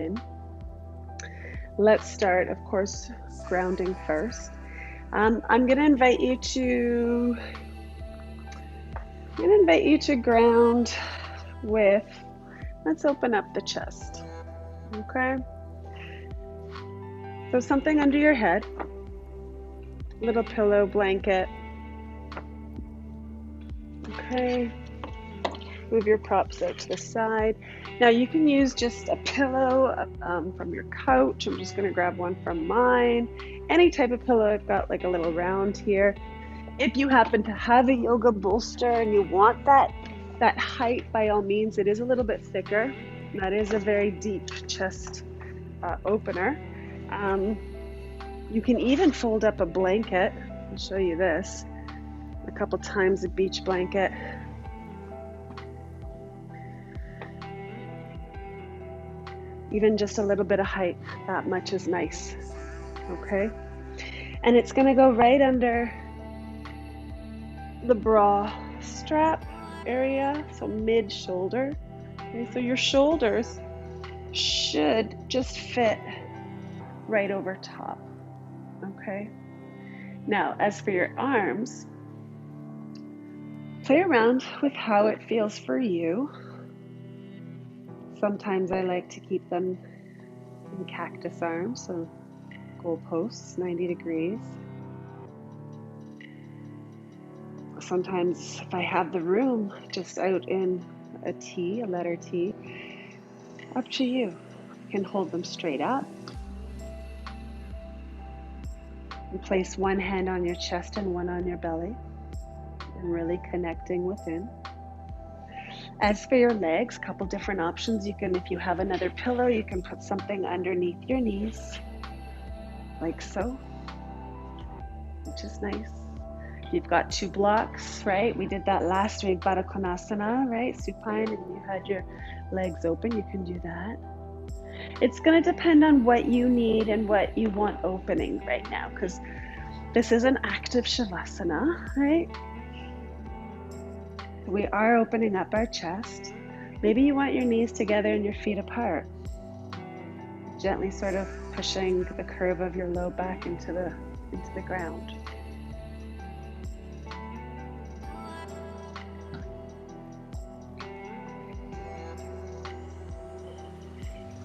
in. Let's start, of course, grounding first. I'm going to invite you to ground with, let's open up the chest, okay? So something under your head, little pillow, blanket, okay? Move your props out to the side. Now you can use just a pillow from your couch. I'm just gonna grab one from mine. Any type of pillow. I've got like a little round here. If you happen to have a yoga bolster and you want that height, by all means, it is a little bit thicker. That is a very deep chest opener. You can even fold up a blanket. I'll show you this a couple times, a beach blanket. Even just a little bit of height, that much is nice, okay? And it's gonna go right under the bra strap area, so mid-shoulder. Okay, so your shoulders should just fit right over top, okay? Now, as for your arms, play around with how it feels for you. Sometimes I like to keep them in cactus arms, so goalposts, 90 degrees. Sometimes if I have the room, just out in a T, a letter T. Up to you. You can hold them straight up. And place one hand on your chest and one on your belly, and really connecting within. As for your legs, a couple different options. You can, if you have another pillow, you can put something underneath your knees, like so, which is nice. You've got two blocks, right? We did that last week, Baddha Konasana, right? Supine, and you had your legs open. You can do that. It's going to depend on what you need and what you want opening right now, because this is an active Shavasana, right? We are opening up our chest. Maybe you want your knees together and your feet apart. Gently sort of pushing the curve of your low back into the ground.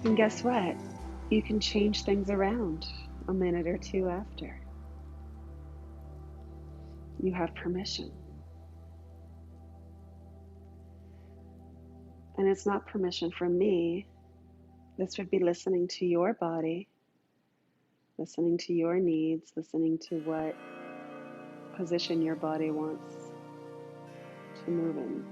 And guess what? You can change things around a minute or two after. You have permission. And it's not permission from me. This would be listening to your body, listening to your needs, listening to what position your body wants to move in.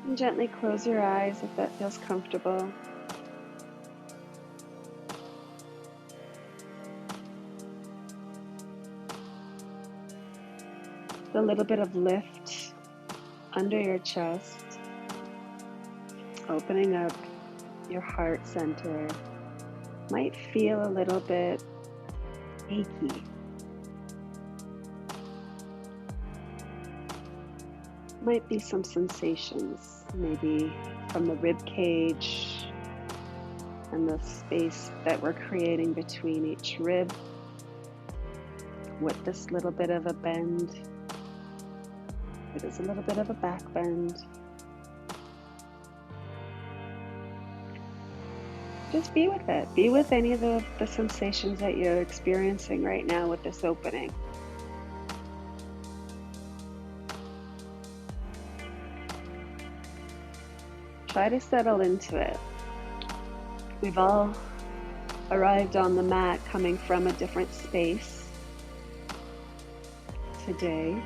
And gently close your eyes if that feels comfortable. A little bit of lift under your chest, opening up your heart center. Might feel a little bit achy. Might be some sensations, maybe from the rib cage and the space that we're creating between each rib with this little bit of a bend. It is a little bit of a back bend. Just be with it. Be with any of the sensations that you're experiencing right now with this opening. Try to settle into it. We've all arrived on the mat coming from a different space today.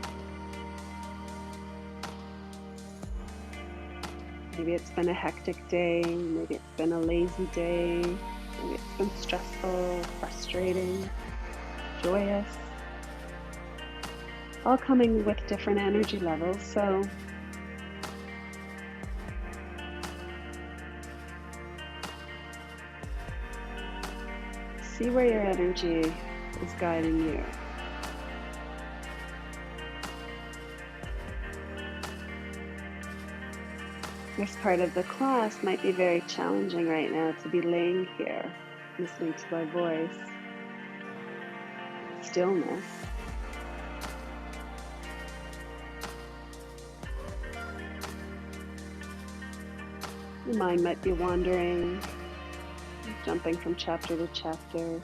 Maybe it's been a hectic day, maybe it's been a lazy day, maybe it's been stressful, frustrating, joyous. All coming with different energy levels, so see where your energy is guiding you. This part of the class might be very challenging right now to be laying here, listening to my voice, stillness. Your mind might be wandering, jumping from chapter to chapter.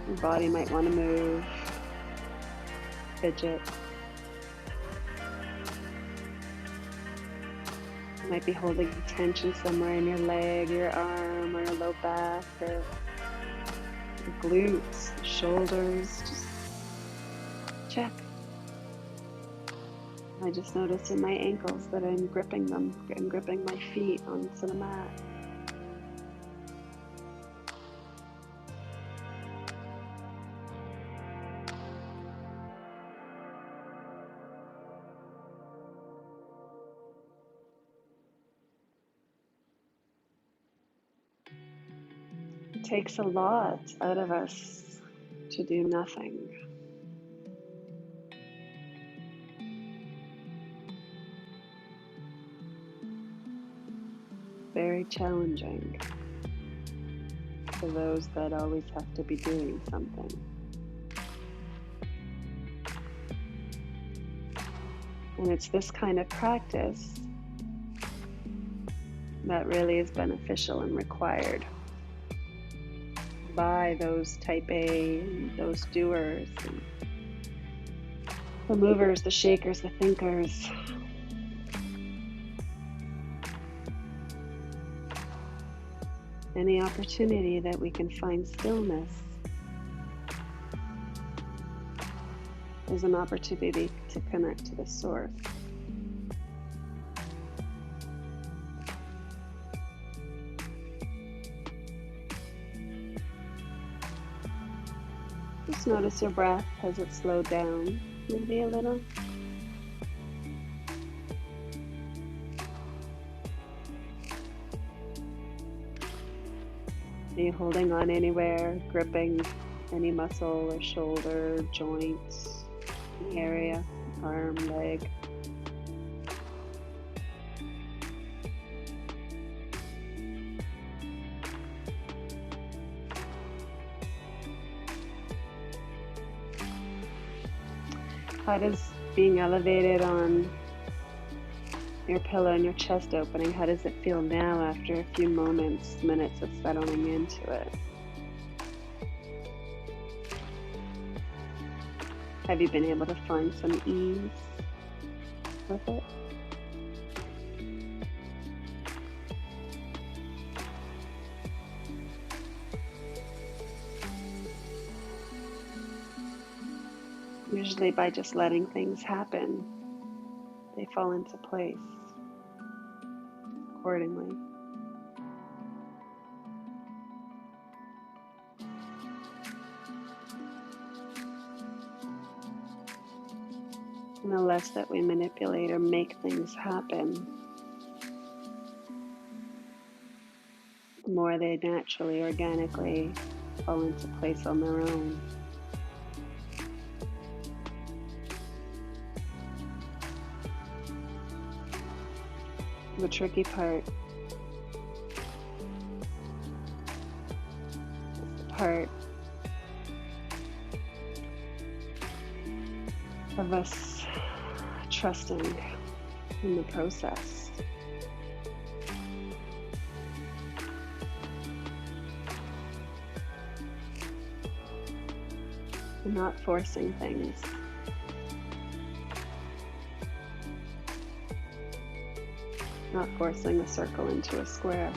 Your body might want to move, fidget. You might be holding tension somewhere in your leg, your arm, or your low back, or your glutes, shoulders. Just check. I just noticed in my ankles that I'm gripping them and gripping my feet onto the mat. It takes a lot out of us to do nothing. Very challenging for those that always have to be doing something. And it's this kind of practice that really is beneficial and required by those type A, and those doers, and the movers, the shakers, the thinkers. Any opportunity that we can find stillness is an opportunity to connect to the source. Just notice your breath. Has it slowed down maybe a little? Are you holding on anywhere, gripping any muscle or shoulder, joints, any area, arm, leg? How does being elevated on your pillow and your chest opening, how does it feel now after a few moments, minutes of settling into it? Have you been able to find some ease with it? Usually by just letting things happen, they fall into place accordingly. And the less that we manipulate or make things happen, the more they naturally, organically fall into place on their own. The tricky part is the part of us trusting in the process. And not forcing things. Not forcing a circle into a square.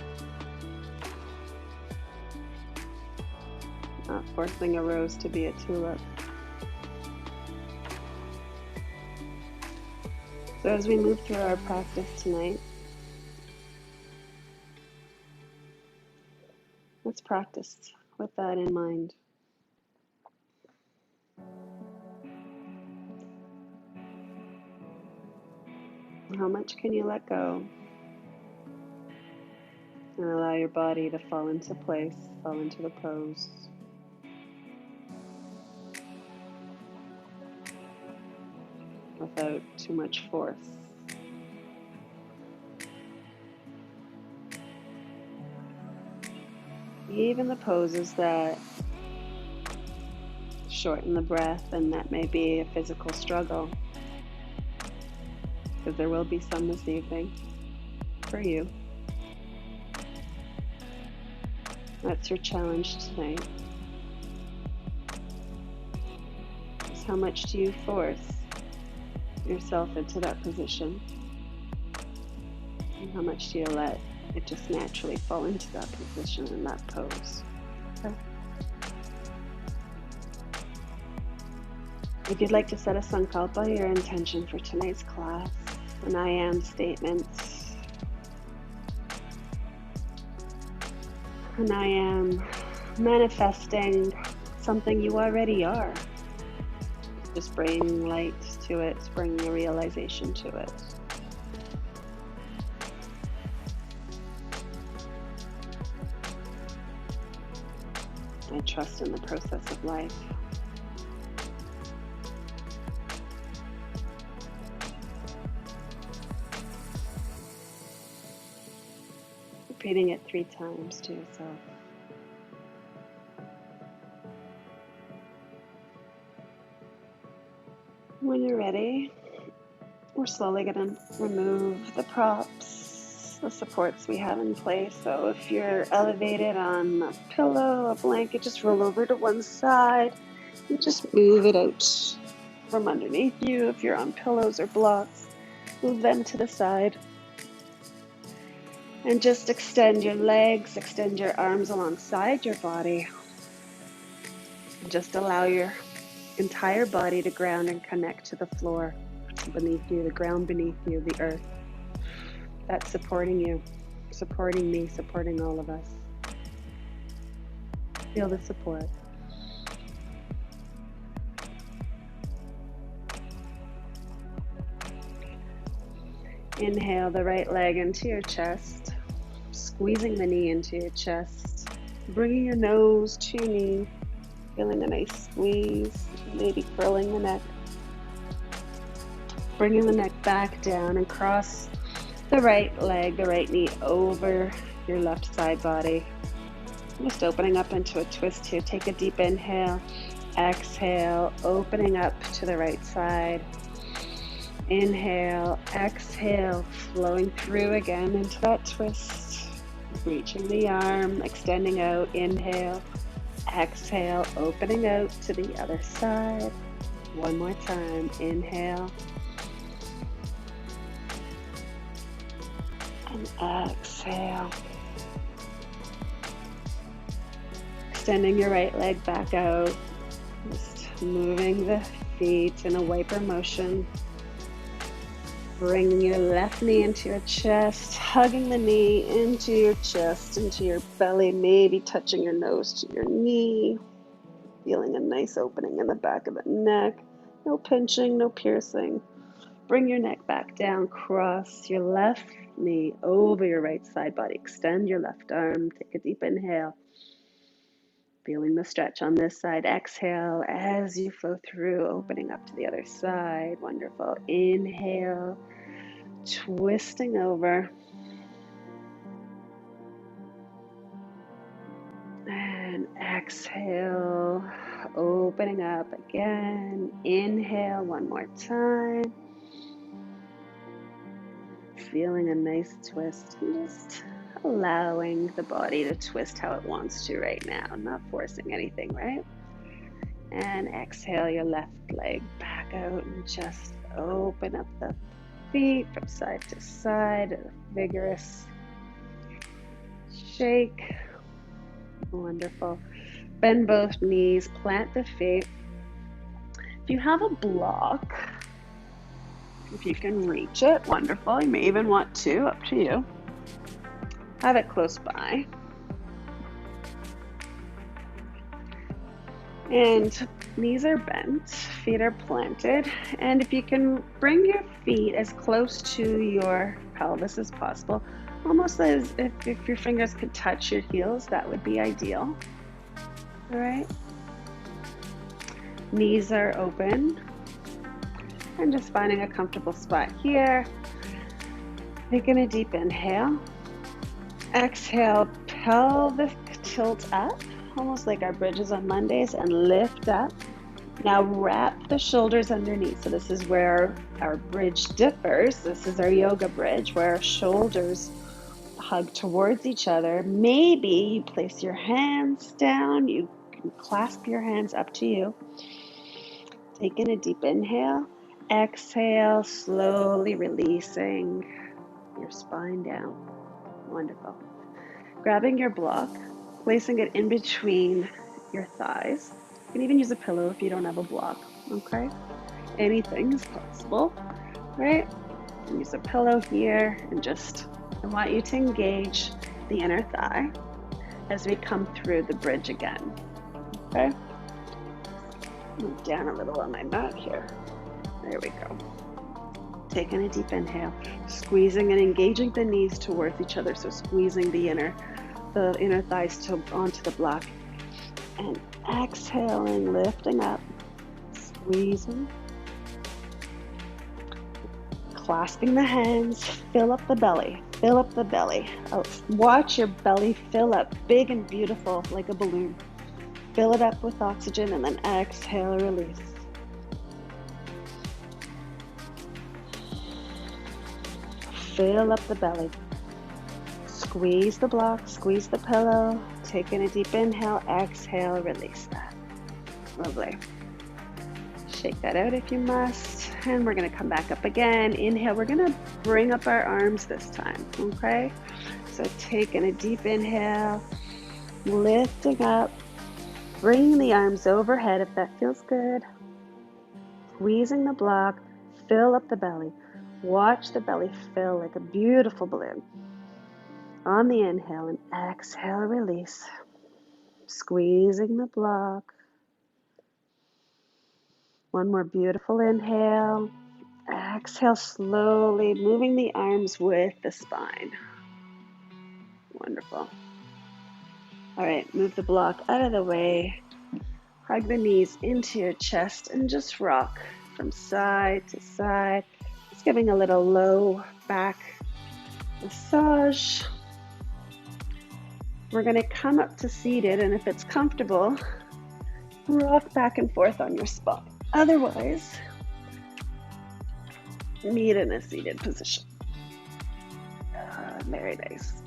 Not forcing a rose to be a tulip. So as we move through our practice tonight, let's practice with that in mind. How much can you let go? And allow your body to fall into place, fall into the pose. Without too much force. even the poses that shorten the breath and that may be a physical struggle, because there will be some this evening for you. That's your challenge tonight. Is how much do you force yourself into that position? And how much do you let it just naturally fall into that position and that pose? Okay. If you'd like to set a sankalpa, your intention for tonight's class, an I am statement, and I am manifesting something you already are. Just bring light to it, bring a realization to it. I trust in the process of life. Repeating it 3 times to yourself. When you're ready, we're slowly going to remove the props, the supports we have in place. So if you're elevated on a pillow, a blanket, just roll over to one side and just move it out from underneath you. If you're on pillows or blocks, move them to the side. And just extend your legs, extend your arms alongside your body. Just allow your entire body to ground and connect to the floor beneath you, the ground beneath you, the earth. That's supporting you, supporting me, supporting all of us. Feel the support. Inhale the right leg into your chest, squeezing the knee into your chest, bringing your nose to your knee, feeling a nice squeeze, maybe curling the neck. Bringing the neck back down and cross the right leg, the right knee over your left side body. Just opening up into a twist here. Take a deep inhale, exhale, opening up to the right side. Inhale, exhale, flowing through again into that twist. Reaching the arm, extending out, inhale, exhale, opening out to the other side. One more time, inhale. And exhale. Extending your right leg back out. Just moving the feet in a wiper motion. Bringing your left knee into your chest, hugging the knee into your chest, into your belly, maybe touching your nose to your knee. Feeling a nice opening in the back of the neck. No pinching, no piercing. Bring your neck back down, cross your left knee over your right side body. Extend your left arm, take a deep inhale. Feeling the stretch on this side. Exhale as you flow through, opening up to the other side. Wonderful. Inhale, twisting over. And exhale, opening up again. Inhale one more time. Feeling a nice twist. Just allowing the body to twist how it wants to right now. Not forcing anything, right? And exhale your left leg back out and just open up the feet from side to side. A vigorous shake. Wonderful. Bend both knees, plant the feet. If you have a block, if you can reach it, wonderful. You may even want to, up to you. Have it close by. And knees are bent, feet are planted. And if you can bring your feet as close to your pelvis as possible, almost as if your fingers could touch your heels, that would be ideal. All right. Knees are open. And just finding a comfortable spot here. Taking a deep inhale. Exhale, pelvic tilt up, almost like our bridges on Mondays, and lift up. Now wrap the shoulders underneath. So this is where our bridge differs. This is our yoga bridge, where our shoulders hug towards each other. Maybe you place your hands down. You can clasp your hands, up to you. Taking a deep inhale. Exhale, slowly releasing your spine down. Wonderful. Grabbing your block, placing it in between your thighs. You can even use a pillow if you don't have a block, okay? Anything is possible, right? Use a pillow here and just, I want you to engage the inner thigh as we come through the bridge again, okay? Move down a little on my mat here. There we go. Taking a deep inhale, squeezing and engaging the knees towards each other. So squeezing the inner thighs onto the block. And exhaling, lifting up, squeezing. Clasping the hands, fill up the belly, fill up the belly. Watch your belly fill up, big and beautiful, like a balloon. Fill it up with oxygen and then exhale, release. Fill up the belly. Squeeze the block, squeeze the pillow. Taking a deep inhale, exhale, release that. Lovely. Shake that out if you must. And we're going to come back up again. Inhale, we're going to bring up our arms this time, okay? So taking a deep inhale, lifting up, bringing the arms overhead if that feels good. Squeezing the block, fill up the belly. Watch the belly fill like a beautiful balloon. On the inhale and exhale, release. Squeezing the block. One more beautiful inhale. Exhale slowly, moving the arms with the spine. Wonderful. All right, move the block out of the way. Hug the knees into your chest and just rock from side to side. Just giving a little low back massage. We're going to come up to seated, and if it's comfortable, rock back and forth on your spine. Otherwise, meet in a seated position. Very nice.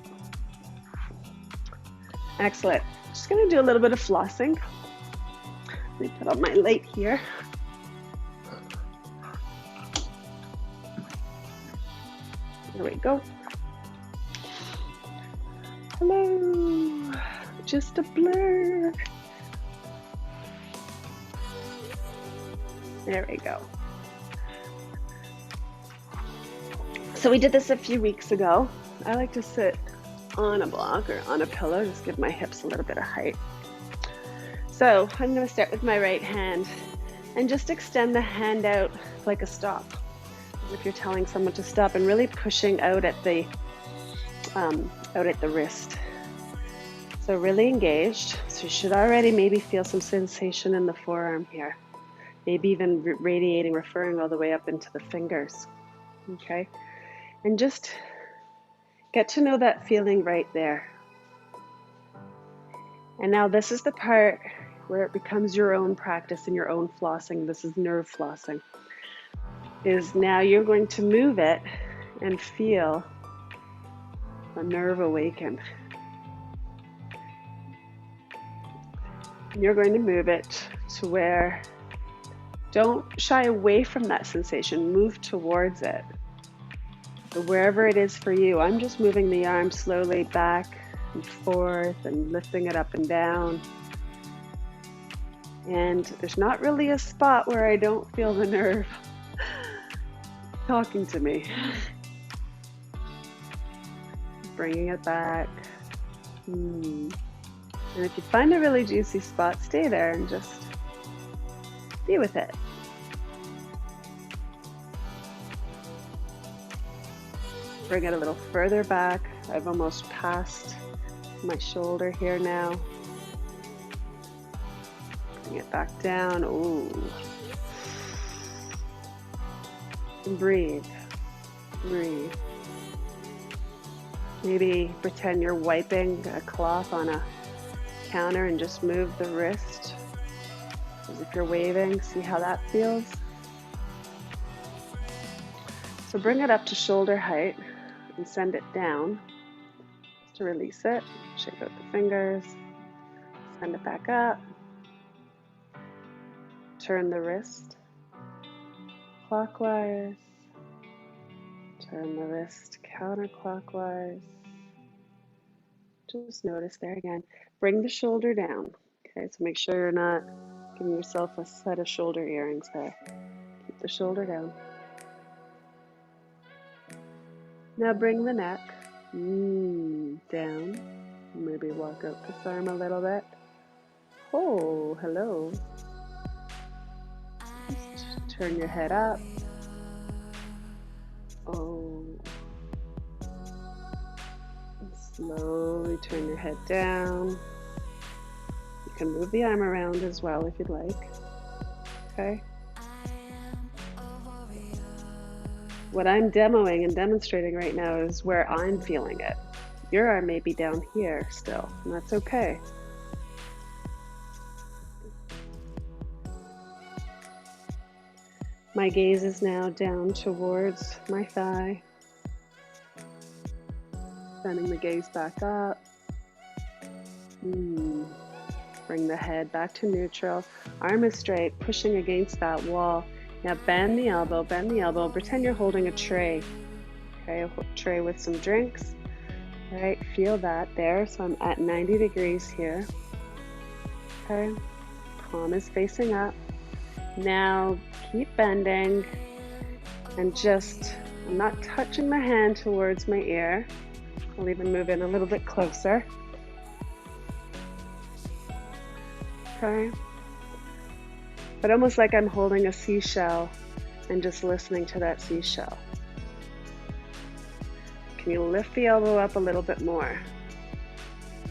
Excellent. Just going to do a little bit of flossing. Let me put on my light here. There we go. Hello. Just a blur. There we go. So we did this a few weeks ago. I like to sit on a block or on a pillow, just give my hips a little bit of height. So I'm going to start with my right hand and just extend the hand out like a stop, as if you're telling someone to stop, and really pushing out at the wrist. So really engaged. So you should already maybe feel some sensation in the forearm here, maybe even radiating, referring all the way up into the fingers. Okay, and just get to know that feeling right there. And now this is the part where it becomes your own practice and your own flossing. This is nerve flossing. Is now you're going to move it and feel a nerve awaken. And you're going to move it to where, don't shy away from that sensation, move towards it. So wherever it is for you, I'm just moving the arm slowly back and forth and lifting it up and down. And there's not really a spot where I don't feel the nerve talking to me. Bringing it back. And if you find a really juicy spot, stay there and just be with it. Bring it a little further back. I've almost passed my shoulder here now. Bring it back down. Ooh. And breathe. Breathe. Maybe pretend you're wiping a cloth on a counter and just move the wrist as if you're waving. See how that feels? So bring it up to shoulder height and send it down to release it. Shake out the fingers, send it back up. Turn the wrist clockwise, turn the wrist counterclockwise. Just notice there again. Bring the shoulder down. Okay, so make sure you're not giving yourself a set of shoulder earrings there. Keep the shoulder down. Now bring the neck down. Maybe walk out this arm a little bit. Oh, hello. Just turn your head up. Oh. Slowly turn your head down. You can move the arm around as well if you'd like. Okay. What I'm demoing and demonstrating right now is where I'm feeling it. Your arm may be down here still, and that's okay. My gaze is now down towards my thigh. Sending the gaze back up. Bring the head back to neutral. Arm is straight, pushing against that wall. Now bend the elbow, pretend you're holding a tray. Okay, a tray with some drinks. All right, feel that there. So I'm at 90 degrees here. Okay, palm is facing up. Now keep bending and just, I'm not touching my hand towards my ear. I'll even move in a little bit closer. Okay. But almost like I'm holding a seashell and just listening to that seashell. Can you lift the elbow up a little bit more?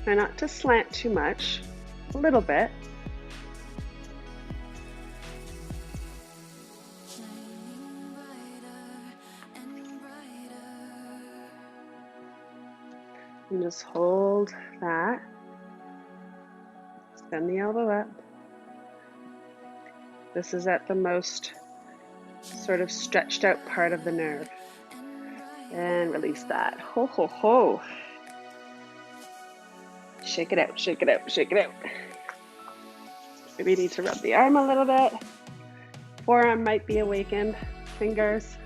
Try not to slant too much, a little bit. And just hold that. Send the elbow up. This is at the most sort of stretched out part of the nerve. And release that. Ho, ho, ho. Shake it out, shake it out, shake it out. Maybe you need to rub the arm a little bit. Forearm might be awakened. Fingers.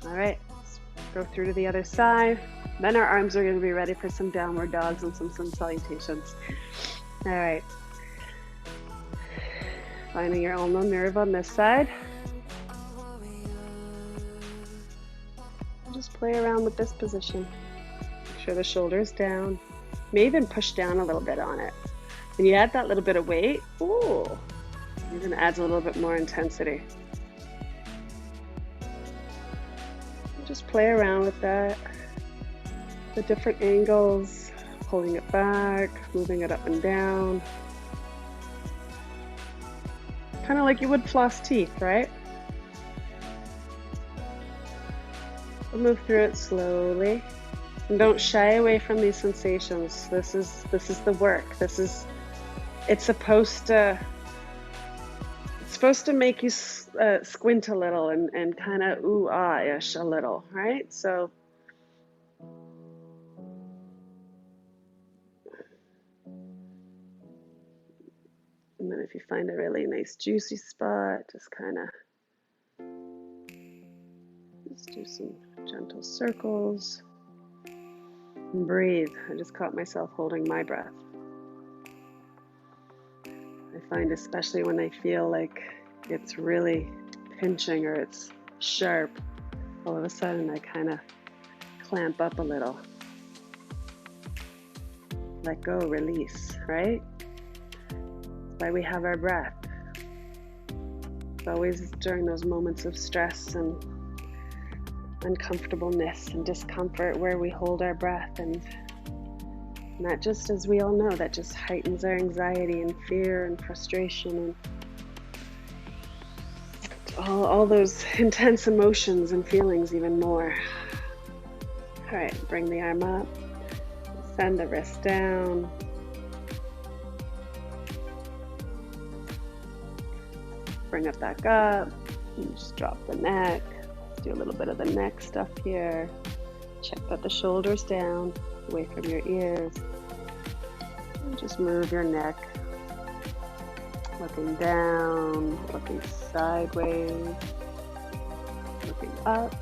All right, let's go through to the other side. Then our arms are going to be ready for some downward dogs and some salutations. All right. Finding your ulnar nerve on this side. Just play around with this position. Make sure the shoulder's down. You may even push down a little bit on it. When you add that little bit of weight, ooh, even adds a little bit more intensity. Just play around with that. The different angles, pulling it back, moving it up and down. Kind of like you would floss teeth, right? We'll move through it slowly. And don't shy away from these sensations. This is the work. It's supposed to make you squint a little and kind of ooh-ah-ish a little, right? So and then if you find a really nice juicy spot, just do some gentle circles and breathe. I just caught myself holding my breath. I find especially when I feel like it's really pinching or it's sharp, all of a sudden I kind of clamp up a little. Let go, release, right? That's why we have our breath. It's always during those moments of stress and uncomfortableness and discomfort where we hold our breath, and that just, as we all know, that just heightens our anxiety and fear and frustration and all those intense emotions and feelings even more. All right, bring the arm up. Send the wrist down. Bring it back up. And just drop the neck. Let's do a little bit of the neck stuff here. Check that the shoulders down, away from your ears. And just move your neck. Looking down, looking sideways, looking up.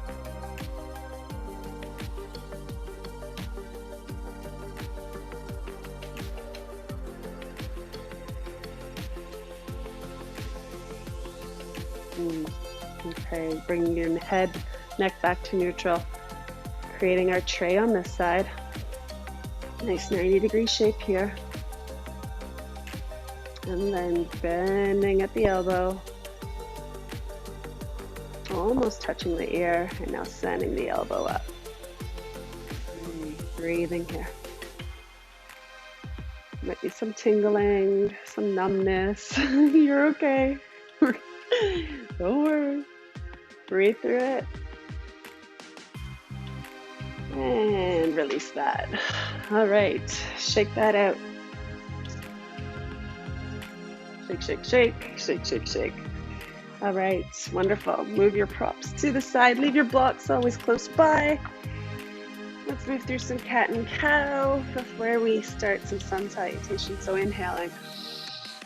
Okay, bringing your head, neck back to neutral, creating our tray on this side. Nice 90-degree shape here. And then bending at the elbow, almost touching the ear, and now sending the elbow up. Breathing here. Might be some tingling, some numbness. You're okay. Don't worry. Breathe through it. And release that. All right, shake that out. Shake, shake, shake, shake, shake, shake. All right, wonderful. Move your props to the side. Leave your blocks always close by. Let's move through some cat and cow before we start some sun salutation. So inhaling,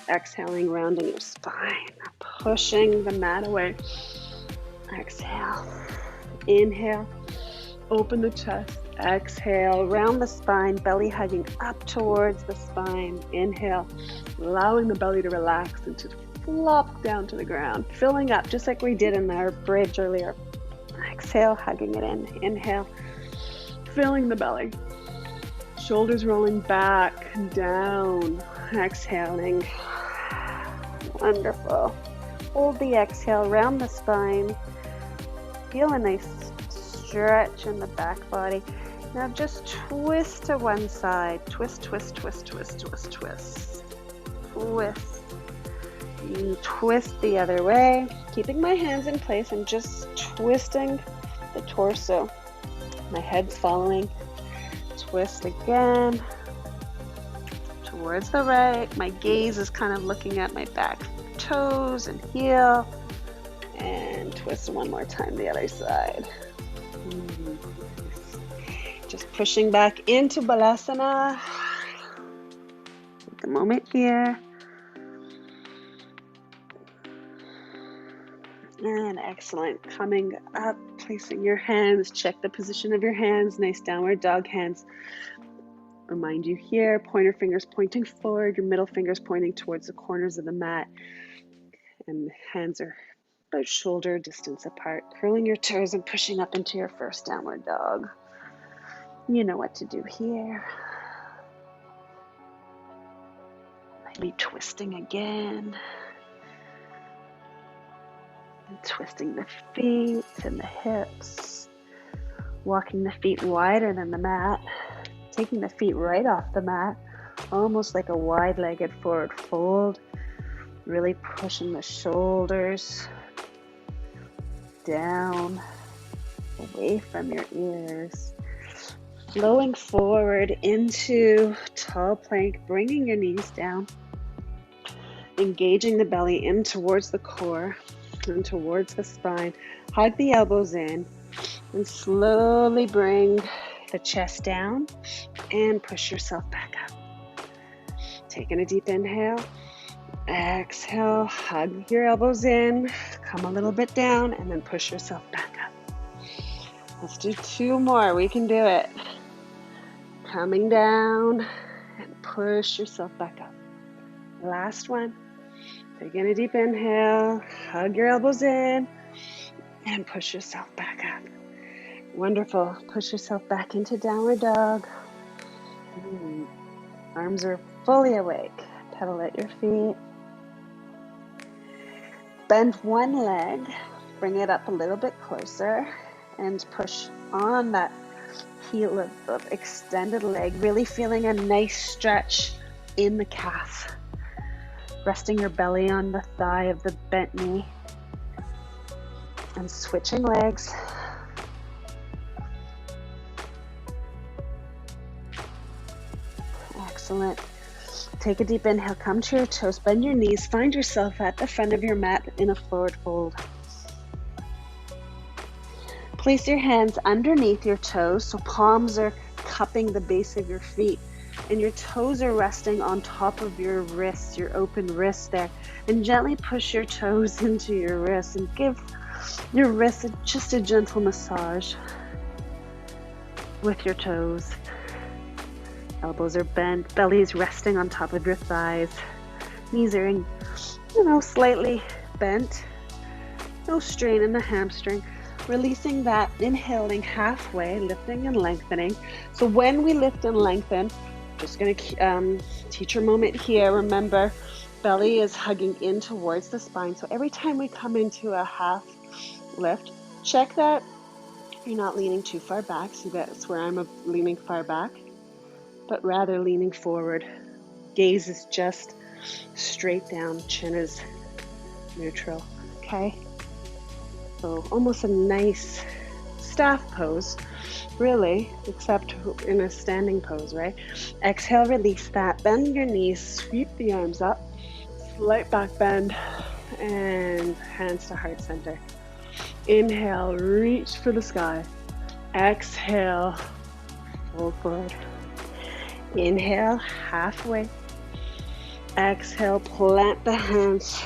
exhaling, rounding your spine, pushing the mat away. Exhale, inhale, open the chest. Exhale, round the spine, belly hugging up towards the spine. Inhale, allowing the belly to relax and to flop down to the ground, filling up just like we did in our bridge earlier. Exhale, hugging it in. Inhale, filling the belly. Shoulders rolling back and down. Exhaling. Wonderful. Hold the exhale, round the spine. Feel a nice stretch in the back body. Now just twist to one side. Twist, twist, twist, twist, twist, twist. Twist. You twist the other way. Keeping my hands in place and just twisting the torso. My head's following. Twist again. Towards the right. My gaze is kind of looking at my back toes and heel. And twist one more time the other side. Just pushing back into Balasana. Take a moment here. And excellent. Coming up, placing your hands. Check the position of your hands. Nice downward dog hands. Remind you here, pointer fingers pointing forward, your middle fingers pointing towards the corners of the mat. And hands are about shoulder distance apart. Curling your toes and pushing up into your first downward dog. You know what to do here. Maybe twisting again. And twisting the feet and the hips. Walking the feet wider than the mat. Taking the feet right off the mat. Almost like a wide-legged forward fold. Really pushing the shoulders down, away from your ears. Flowing forward into tall plank, bringing your knees down. Engaging the belly in towards the core and towards the spine. Hug the elbows in and slowly bring the chest down and push yourself back up. Taking a deep inhale. Exhale, hug your elbows in, come a little bit down, and then push yourself back up. Let's do two more. We can do it. Coming down and push yourself back up. Last one. Taking a deep inhale, hug your elbows in, and push yourself back up. Wonderful. Push yourself back into downward dog. Arms are fully awake. Pedal at your feet. Bend one leg, bring it up a little bit closer, and push on that heel of the extended leg, really feeling a nice stretch in the calf. Resting your belly on the thigh of the bent knee. And switching legs. Excellent. Take a deep inhale, come to your toes, bend your knees, find yourself at the front of your mat in a forward fold. Place your hands underneath your toes, so palms are cupping the base of your feet, and your toes are resting on top of your wrists, your open wrists there. And gently push your toes into your wrists and give your wrists just a gentle massage with your toes. Elbows are bent, belly is resting on top of your thighs. Knees are, slightly bent. No strain in the hamstring. Releasing that, inhaling halfway, lifting and lengthening. So when we lift and lengthen, just going to teacher moment here. Remember, belly is hugging in towards the spine. So every time we come into a half lift, check that you're not leaning too far back. See, that's where I'm leaning far back, but rather leaning forward. Gaze is just straight down, chin is neutral, okay? So almost a nice staff pose, really, except in a standing pose, right? Exhale, release that, bend your knees, sweep the arms up, slight back bend, and hands to heart center. Inhale, reach for the sky. Exhale, fold forward. Inhale, halfway. Exhale, plant the hands.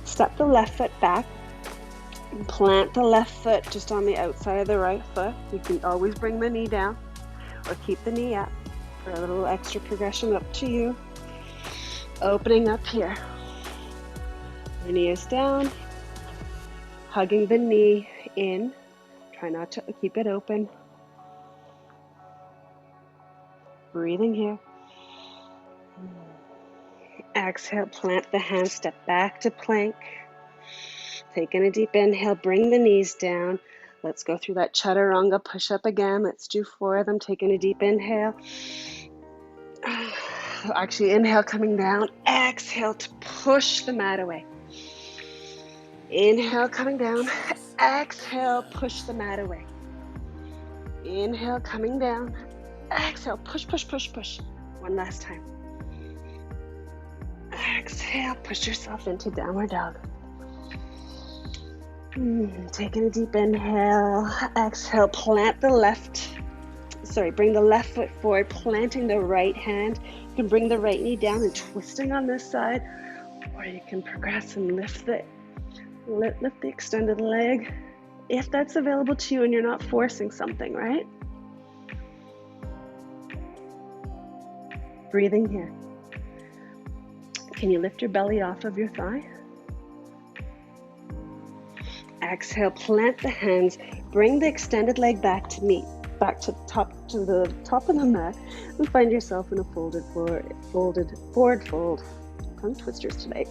Step the left foot back. Plant the left foot just on the outside of the right foot. You can always bring the knee down or keep the knee up for a little extra progression, up to you. Opening up here. Your knee is down. Hugging the knee in. Try not to keep it open. Breathing here. Exhale, plant the hands, step back to plank. Taking a deep inhale, bring the knees down. Let's go through that chaturanga push-up again. Let's do 4 of them. Taking a deep inhale. Actually, inhale, coming down. Exhale to push the mat away. Inhale, coming down. Exhale, push the mat away. Inhale, coming down. Exhale, push, push, push, push. One last time. Exhale, push yourself into downward dog. Taking a deep inhale. Exhale, bring the left foot forward, planting the right hand. You can bring the right knee down and twisting on this side, or you can progress and lift the extended leg, if that's available to you and you're not forcing something, right? Breathing here. Can you lift your belly off of your thigh? Exhale, plant the hands, bring the extended leg back to the top of the mat, and find yourself in a forward fold. Tongue twisters tonight.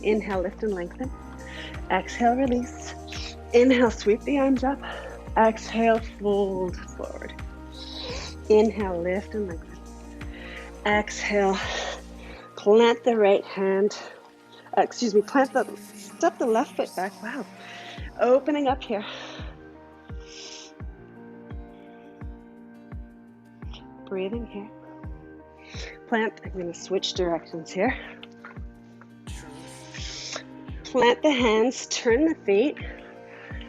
Inhale, lift and lengthen. Exhale, release. Inhale, sweep the arms up. Exhale, fold forward. Inhale, lift and lengthen. Exhale, plant the right hand. Step the left foot back. Wow. Opening up here. Breathing here. I'm going to switch directions here. Plant the hands, turn the feet,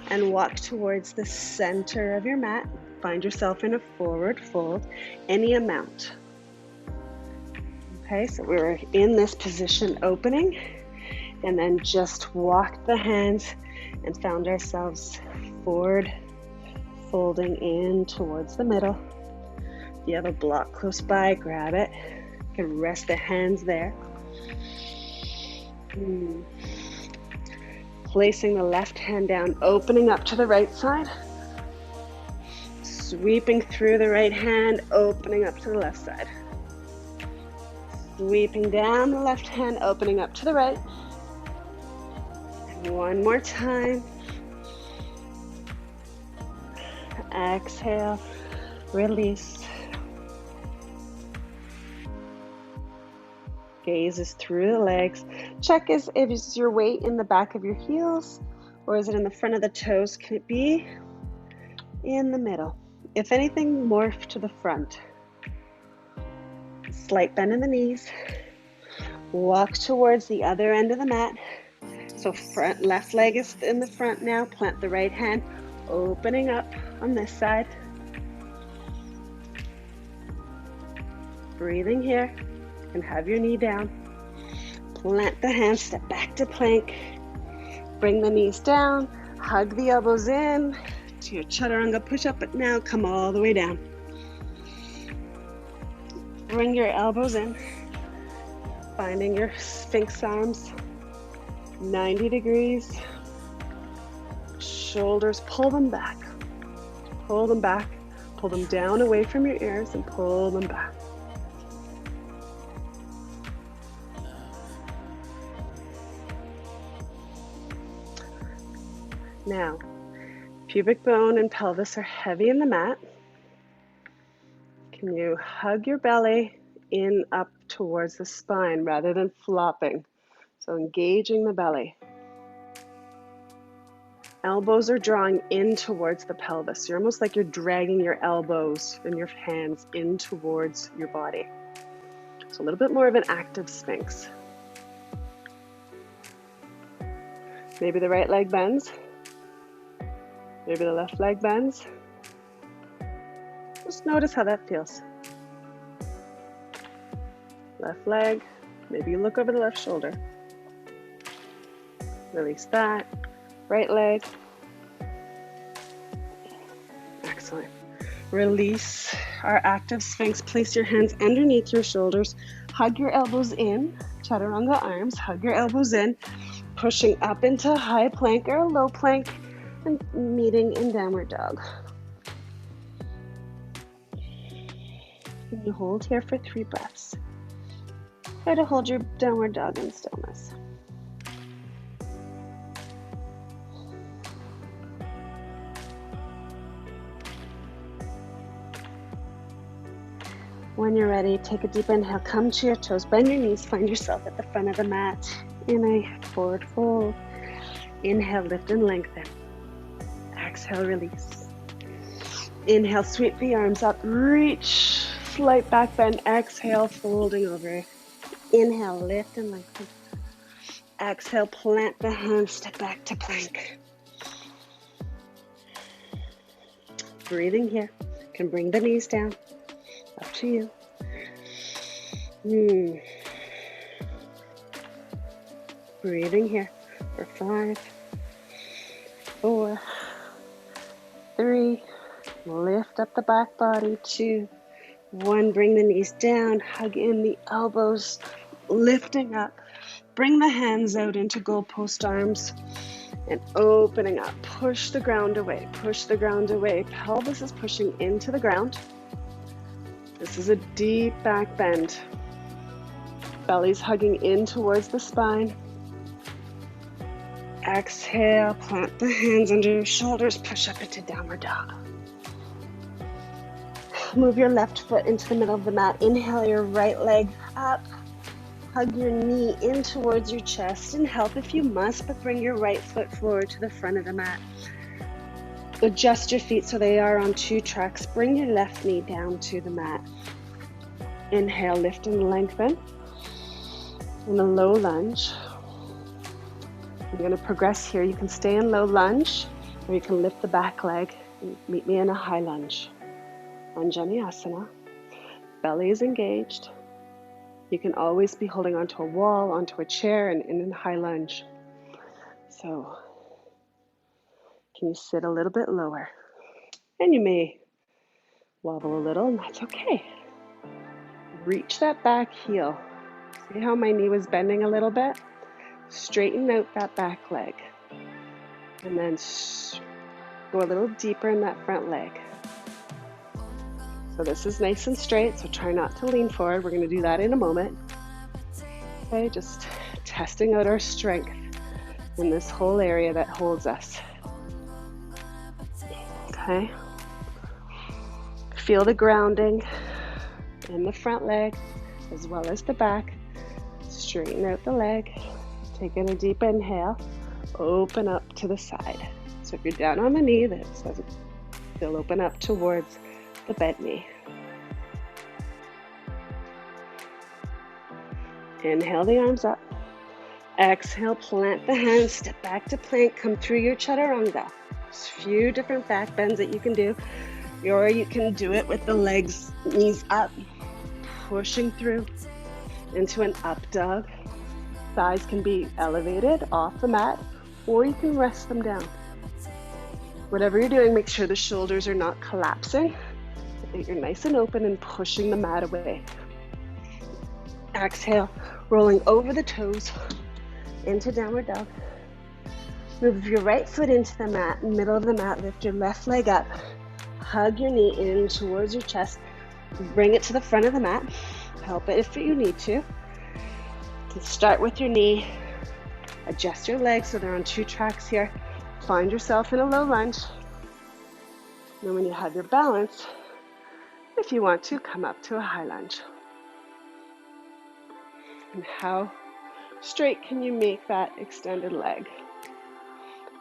and walk towards the center of your mat. Find yourself in a forward fold, any amount. Okay, so we're in this position opening, and then just walked the hands and found ourselves forward, folding in towards the middle. If you have a block close by, grab it. You can rest the hands there. Placing the left hand down, opening up to the right side. Sweeping through the right hand, opening up to the left side. Sweeping down the left hand, opening up to the right. And one more time. Exhale, release. Gaze is through the legs. Check is your weight in the back of your heels, or is it in the front of the toes? Can it be in the middle? If anything, morph to the front. Slight bend in the knees. Walk towards the other end of the mat. So front, left leg is in the front now. Plant the right hand, opening up on this side. Breathing here, and have your knee down. Plant the hand, step back to plank. Bring the knees down, hug the elbows in to your chaturanga push-up, but now come all the way down. Bring your elbows in, finding your sphinx arms, 90 degrees. Shoulders, pull them back. Pull them back. Pull them down away from your ears and pull them back. Now, pubic bone and pelvis are heavy in the mat. Can you hug your belly in up towards the spine rather than flopping? So engaging the belly. Elbows are drawing in towards the pelvis. You're almost like you're dragging your elbows and your hands in towards your body. So a little bit more of an active sphinx. Maybe the right leg bends. Maybe the left leg bends. Just notice how that feels. Left leg, maybe you look over the left shoulder. Release that. Right leg. Excellent. Release our active sphinx. Place your hands underneath your shoulders. Hug your elbows in. Chaturanga arms. Hug your elbows in. Pushing up into high plank or a low plank. And meeting in downward dog. And you hold here for 3 breaths. Try to hold your downward dog in stillness. When you're ready, take a deep inhale, come to your toes, bend your knees, find yourself at the front of the mat in a forward fold. Inhale, lift and lengthen. Exhale, release. Inhale, sweep the arms up, reach, slight back bend. Exhale, folding over. Inhale, lift and lengthen. Exhale, plant the hands, step back to plank. Breathing here, can bring the knees down, up to you. Breathing here for 5, 4, 3, lift up the back body, 2, 1, bring the knees down, hug in the elbows, lifting up, bring the hands out into goalpost arms, and opening up, push the ground away, pelvis is pushing into the ground. This is a deep back bend, belly's hugging in towards the spine. Exhale, plant the hands under your shoulders, push up into downward dog. Move your left foot into the middle of the mat. Inhale your right leg up. Hug your knee in towards your chest and help if you must, but bring your right foot forward to the front of the mat. Adjust your feet so they are on 2 tracks. Bring your left knee down to the mat. Inhale, lift and lengthen. In a low lunge. I'm going to progress here. You can stay in low lunge, or you can lift the back leg and meet me in a high lunge. Anjaneyasana. Belly is engaged. You can always be holding onto a wall, onto a chair, and in a high lunge. So, can you sit a little bit lower? And you may wobble a little, and that's okay. Reach that back heel. See how my knee was bending a little bit? Straighten out that back leg. And then go a little deeper in that front leg. So this is nice and straight, so try not to lean forward. We're going to do that in a moment. Okay, just testing out our strength in this whole area that holds us. Okay. Feel the grounding in the front leg as well as the back. Straighten out the leg. Take in a deep inhale. Open up to the side. So if you're down on the knee, they'll open up towards the bent knee. Inhale the arms up. Exhale, plant the hands, step back to plank, come through your chaturanga. There's a few different back bends that you can do, or you can do it with the legs, knees up, pushing through into an up dog. Thighs can be elevated off the mat, or you can rest them down. Whatever you're doing, make sure the shoulders are not collapsing, that you're nice and open and pushing the mat away. Exhale, rolling over the toes into downward dog. Move your right foot into the mat, middle of the mat, lift your left leg up, hug your knee in towards your chest, bring it to the front of the mat, help it if you need to. You can start with your knee, adjust your legs so they're on 2 tracks here, find yourself in a low lunge. Then when you have your balance, if you want to, come up to a high lunge. And how straight can you make that extended leg,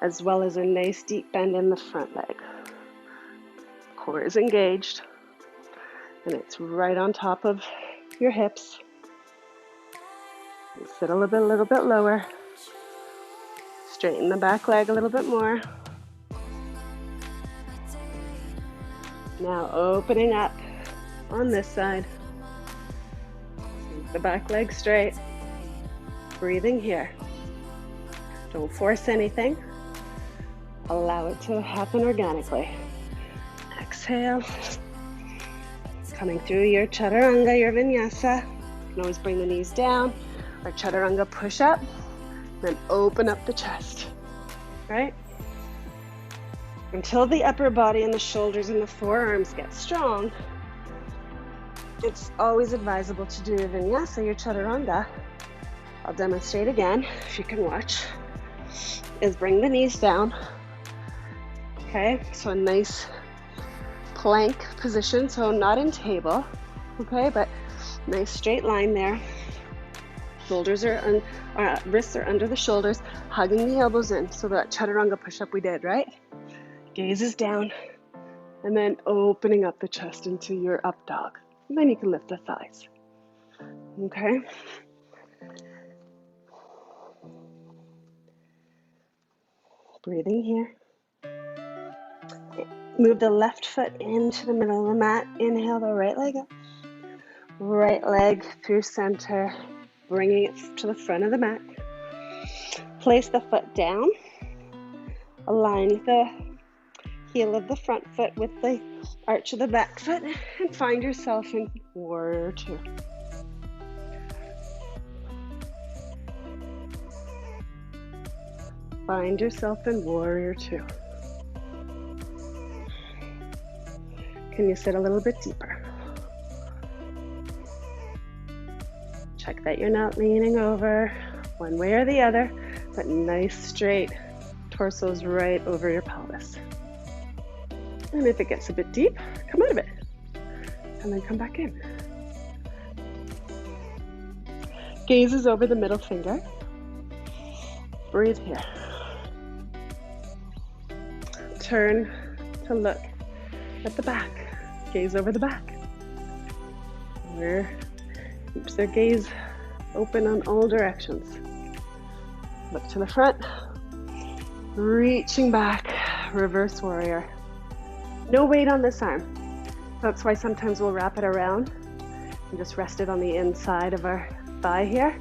as well as a nice deep bend in the front leg. Core is engaged, and it's right on top of your hips. You sit a little bit lower. Straighten the back leg a little bit more. Now opening up on this side. Keep the back leg straight. Breathing here. Don't force anything. Allow it to happen organically. Exhale. Coming through your chaturanga, your vinyasa. You can always bring the knees down. Or chaturanga push up. Then open up the chest. Right? Until the upper body and the shoulders and the forearms get strong, it's always advisable to do a vinyasa, your chaturanga. I'll demonstrate again, if you can watch, is bring the knees down. Okay, so a nice plank position, so not in table, okay, but nice straight line there. Shoulders are, wrists are under the shoulders, hugging the elbows in, so that chaturanga push-up we did, right? Gaze is down, and then opening up the chest into your up dog. And then you can lift the thighs, okay? Breathing here. Move the left foot into the middle of the mat. Inhale the right leg up. Right leg through center, bringing it to the front of the mat. Place the foot down. Align the heel of the front foot with the arch of the back foot and find yourself in warrior 2. Find yourself in warrior 2. Can you sit a little bit deeper? Check that you're not leaning over one way or the other, but nice straight torso's right over your pelvis. And if it gets a bit deep, come out of it. And then come back in. Gaze is over the middle finger. Breathe here. Turn to look at the back. Gaze over the back. Where keeps their gaze open on all directions. Look to the front. Reaching back, reverse warrior. No weight on this arm. That's why sometimes we'll wrap it around and just rest it on the inside of our thigh here.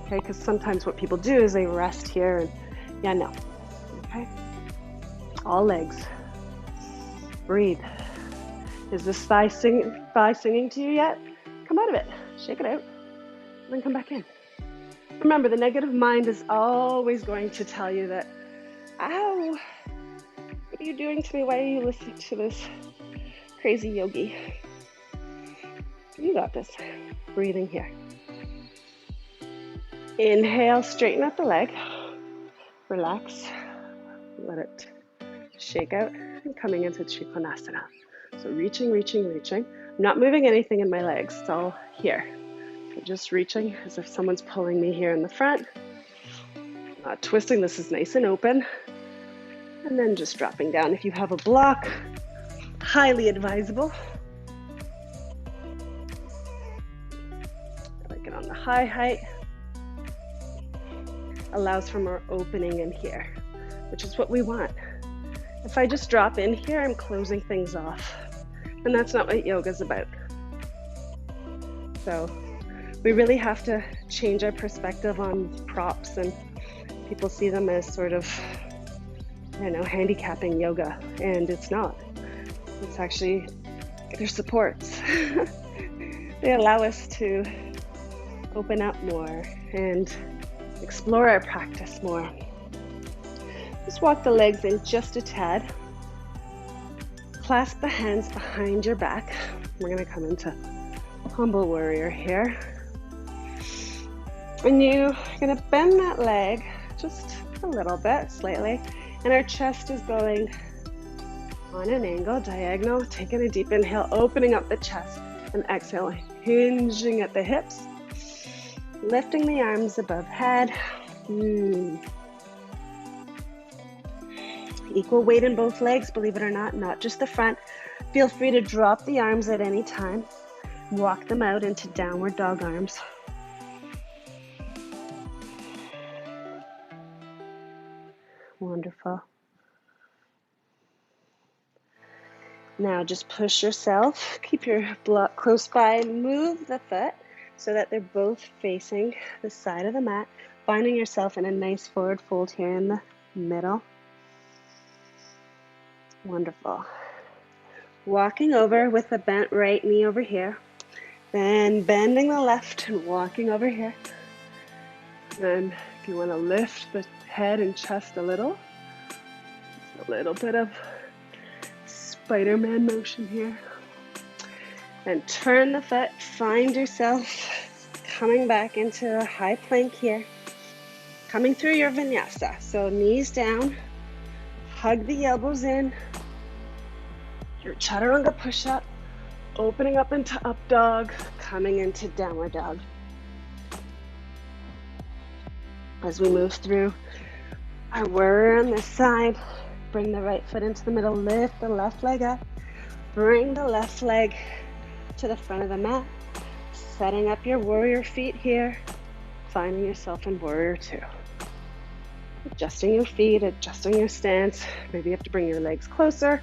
Okay, because sometimes what people do is they rest here and yeah, no. Okay. All legs. Breathe. Is this thigh singing to you yet? Come out of it. Shake it out. And then come back in. Remember, the negative mind is always going to tell you that, ow, what are you doing to me? Why are you listening to this crazy yogi? You got this. Breathing here. Inhale, straighten out the leg. Relax. Let it shake out and coming into Trikonasana. So reaching. I'm not moving anything in my legs. It's all here. I'm just reaching as if someone's pulling me here in the front. Not twisting. This is nice and open. And then just dropping down. If you have a block, highly advisable. Like high height allows for more opening in here, which is what we want. If I just drop in here, I'm closing things off, and that's not what yoga is about. So we really have to change our perspective on props, and people see them as sort of, I don't know, handicapping yoga, and it's not. It's actually, they're supports. They allow us to open up more and explore our practice more. Just walk the legs in just a tad. Clasp the hands behind your back. We're going to come into humble warrior here. And you're going to bend that leg just a little bit, slightly. And our chest is going on an angle, diagonal. Taking a deep inhale, opening up the chest. And exhale, hinging at the hips. Lifting the arms above head. Equal weight in both legs, believe it or not just the front. Feel free to drop the arms at any time. Walk them out into downward dog arms. Wonderful. Now just push yourself. Keep your block close by. Move the foot so that they're both facing the side of the mat. Finding yourself in a nice forward fold here in the middle. Wonderful. Walking over with the bent right knee over here. Then bending the left and walking over here. Then if you want to lift the head and chest a little bit of Spider-Man motion here. And turn the foot, find yourself coming back into a high plank here. Coming through your vinyasa. So knees down, hug the elbows in. Your chaturanga push-up, opening up into up dog, coming into downward dog. As we move through our warrior on this side, bring the right foot into the middle, lift the left leg up, bring the left leg to the front of the mat, setting up your warrior feet here, finding yourself in warrior two. Adjusting your feet, adjusting your stance. Maybe you have to bring your legs closer,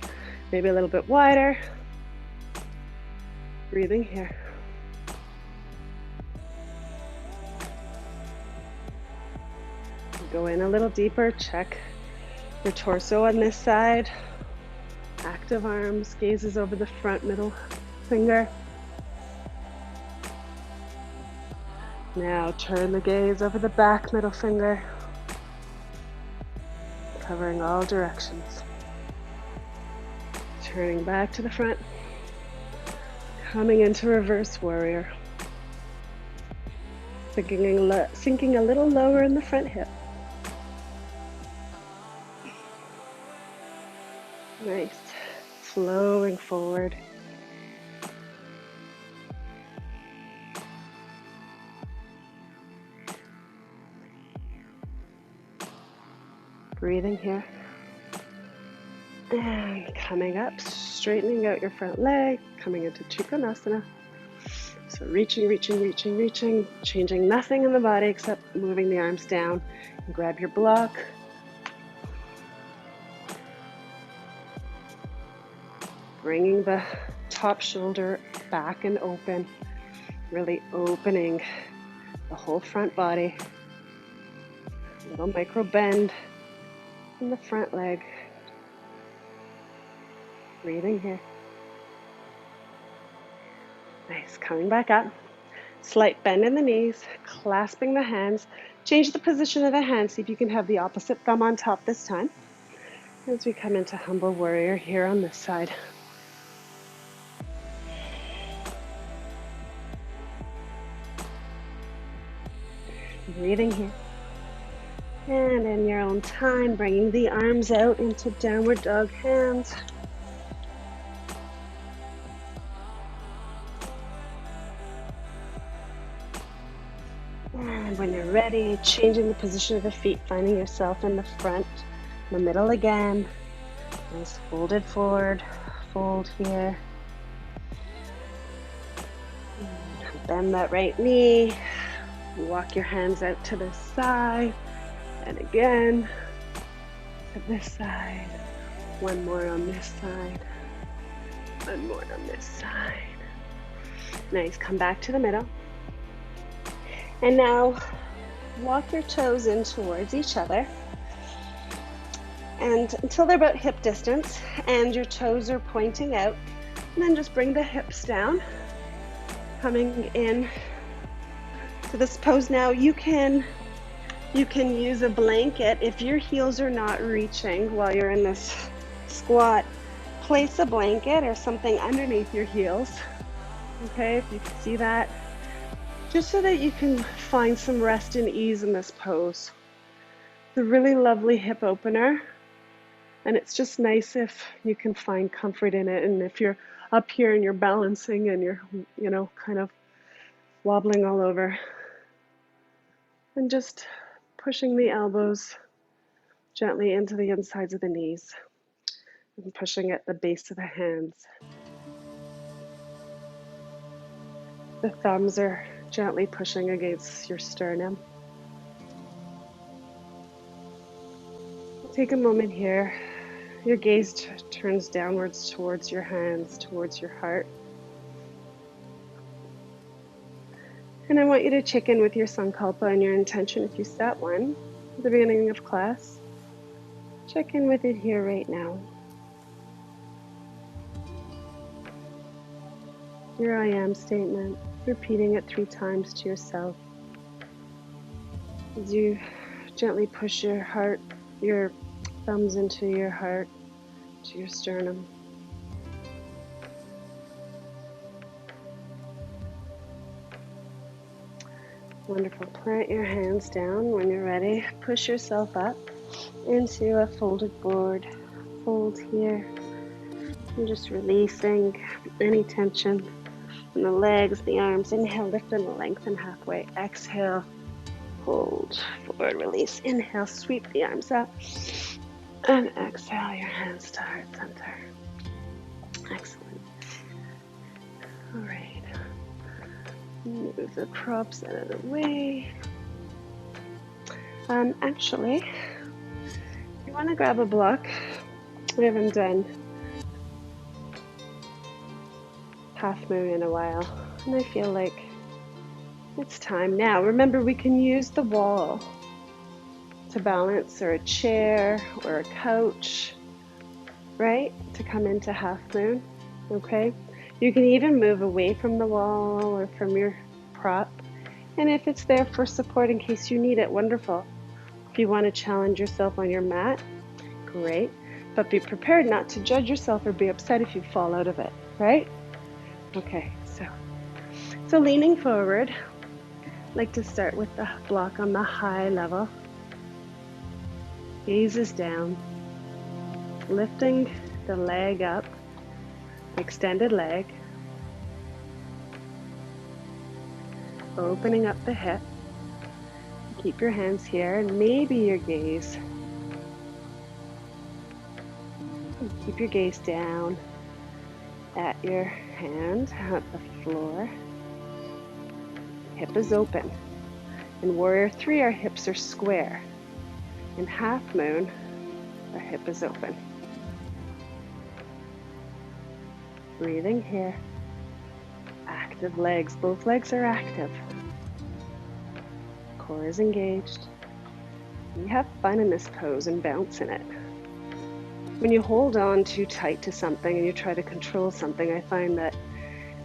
maybe a little bit wider. Breathing here. Go in a little deeper, check your torso on this side. Active arms, gazes over the front middle finger. Now turn the gaze over the back middle finger, covering all directions. Turning back to the front, coming into reverse warrior. Sinking a little lower in the front hip. Nice. Flowing forward. Breathing here. And coming up, straightening out your front leg, coming into Trikonasana. So reaching, changing nothing in the body except moving the arms down. And grab your block. Bringing the top shoulder back and open, really opening the whole front body. Little micro bend in the front leg. Breathing here. Nice, coming back up. Slight bend in the knees, clasping the hands. Change the position of the hands. See if you can have the opposite thumb on top this time. As we come into humble warrior here on this side. Breathing here. And in your own time, bringing the arms out into downward dog hands. And when you're ready, changing the position of the feet, finding yourself in the front, the middle again. Nice folded forward, fold here. Bend that right knee, Walk your hands out to the side, and again to this side. One more on this side. One more on this side. Nice, come back to the middle. And now walk your toes in towards each other, and until they're about hip distance and your toes are pointing out, and then just bring the hips down, coming in to this pose. Now you can use a blanket if your heels are not reaching while you're in this squat. Place a blanket or something underneath your heels, okay, if you can see that, just so that you can find some rest and ease in this pose. It's a really lovely hip opener, and it's just nice if you can find comfort in it. And if you're up here and you're balancing and you're, kind of wobbling all over, and just pushing the elbows gently into the insides of the knees and pushing at the base of the hands. The thumbs are gently pushing against your sternum. Take a moment here. Your gaze turns downwards towards your hands, towards your heart. And I want you to check in with your sankalpa and your intention if you set one at the beginning of class. Check in with it here right now. Your I am statement, repeating it 3 times to yourself. As you gently push your thumbs into your heart, to your sternum. Wonderful. Plant your hands down when you're ready. Push yourself up into a folded board. Fold here. And just releasing any tension in the legs, the arms. Inhale, lift and lengthen halfway. Exhale, hold, forward, release. Inhale, sweep the arms up. And exhale, your hands to heart center. Excellent. All right. Move the props out of the way. Actually, you want to grab a block. We haven't done half moon in a while, and I feel like it's time now. Remember, we can use the wall to balance, or a chair or a couch, right? To come into half moon, okay? You can even move away from the wall or from your prop. And if it's there for support in case you need it, wonderful. If you want to challenge yourself on your mat, great. But be prepared not to judge yourself or be upset if you fall out of it, right? Okay, so leaning forward, I'd like to start with the block on the high level. Gaze is down, lifting the leg up, extended leg, opening up the hip. Keep your hands here and maybe your gaze. Keep your gaze down at your hand, at the floor. Hip is open. In Warrior 3, our hips are square. In Half Moon, our hip is open. Breathing here. Active legs. Both legs are active. Core is engaged. You have fun in this pose and bounce in it. When you hold on too tight to something and you try to control something, I find that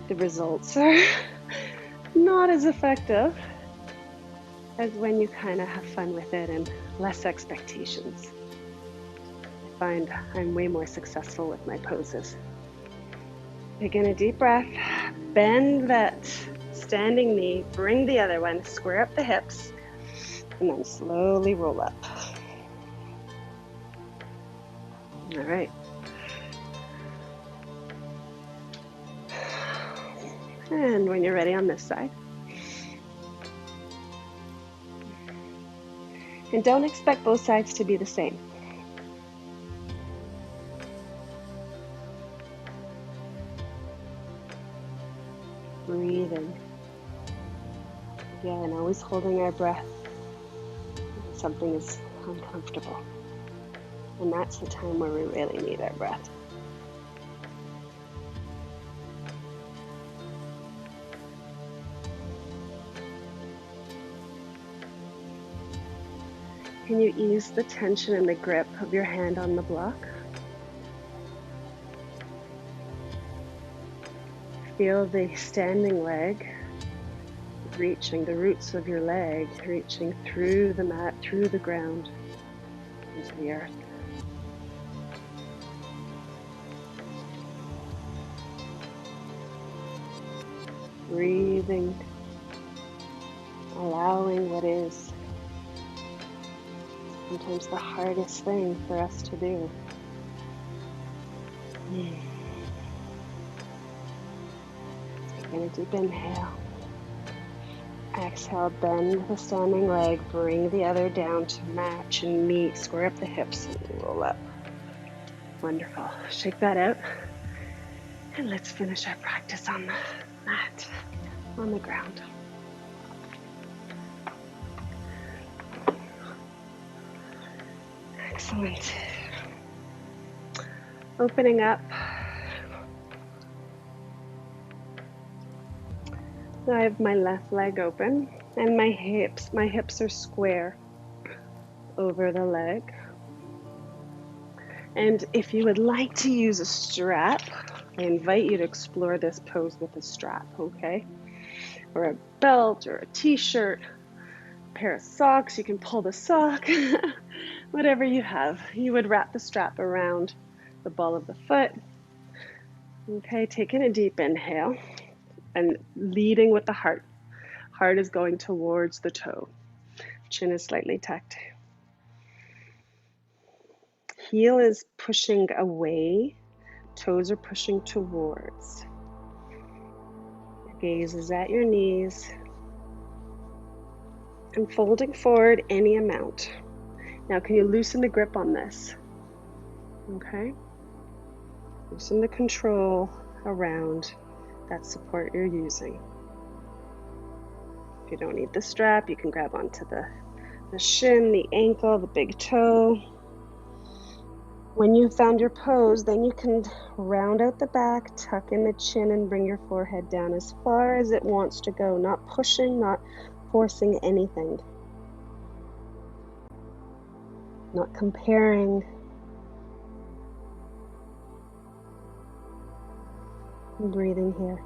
the results are not as effective as when you kind of have fun with it and less expectations. I find I'm way more successful with my poses. Take in a deep breath, bend that standing knee, bring the other one, square up the hips, and then slowly roll up. All right. And when you're ready on this side. And don't expect both sides to be the same. Breathe in. Again, always holding our breath when something is uncomfortable. And that's the time where we really need our breath. Can you ease the tension and the grip of your hand on the block? Feel the standing leg reaching, the roots of your leg reaching through the mat, through the ground, into the earth. Breathing, allowing what is sometimes the hardest thing for us to do. Taking a deep inhale. Exhale, bend the standing leg, bring the other down to match and meet, square up the hips and roll up. Wonderful. Shake that out. And let's finish our practice on the mat, on the ground. Excellent. Opening up. I have my left leg open and my hips are square over the leg. And if you would like to use a strap, I invite you to explore this pose with a strap, okay? Or a belt or a t-shirt, a pair of socks, you can pull the sock, whatever you have. You would wrap the strap around the ball of the foot. Okay, taking a deep inhale and leading with the heart. Heart is going towards the toe. Chin is slightly tucked. Heel is pushing away. Toes are pushing towards. Your gaze is at your knees. And folding forward any amount. Now, can you loosen the grip on this? Okay. Loosen the control around that support you're using. If you don't need the strap, you can grab onto the shin, the ankle, the big toe. When you've found your pose, then you can round out the back, tuck in the chin, and bring your forehead down as far as it wants to go, not pushing, not forcing anything, not comparing. And breathing here.